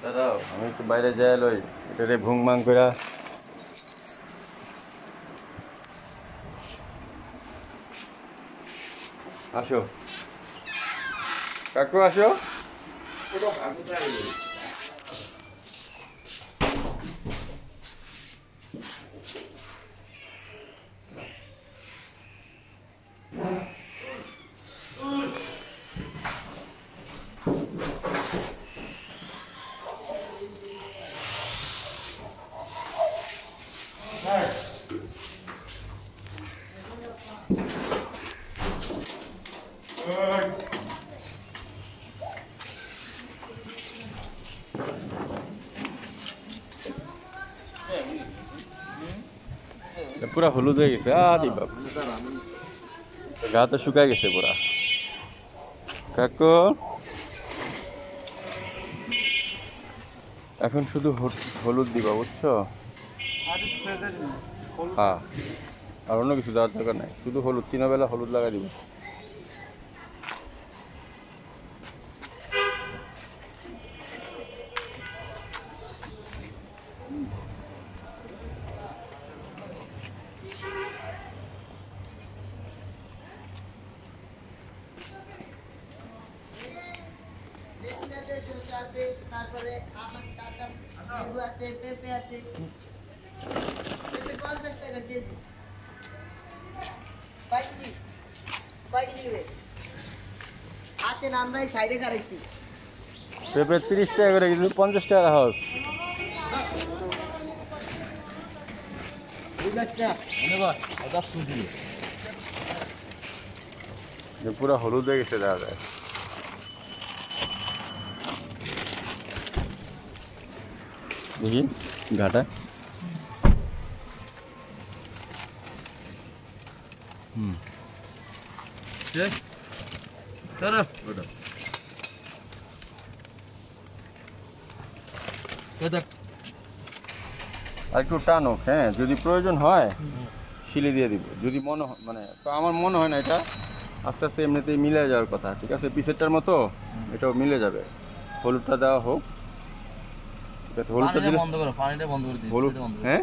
দাঁড়াও আমি একটু বাইরে যাই লই এটারে ভুং ভাং করে আসো কাকু আসো পুরা হলুদ হয়ে গেছে আরে বাপ গা তো শুকায় গেছে পুরা কাকু এখন শুধু হলুদ দিবা বুঝছো হ্যাঁ আর অন্য কিছু দেওয়ার দরকার নাই শুধু হলুদ 3 বেলা হলুদ লাগা দিব তারপরে আমার কাঁচা লেবু আছে পেঁপে আছে পেঁপে 50 টাকা কেজি কয় কেজি আসেন আমরা এই সাইডে খারাইছি পেঁপে 30 টাকা করে কিন্তু 50 টাকা হাউস পুরা হলুদ হয়ে গেছে দাদা দেখি ঘাটা আর একটু টানো হ্যাঁ যদি প্রয়োজন হয় শিলে দিয়ে দিব যদি মনে মানে তো আমার মনে হয় না এটা আস্তে আস্তে এমনিতেই মিলে যাওয়ার কথা ঠিক আছে পিসেরটার মতো এটাও মিলে যাবে হলুদটা দেওয়া হোক ঠিক আছে হলুদটা দিলে বন্ধ করো পানিটা বন্ধ করে দিই হলুদ হ্যাঁ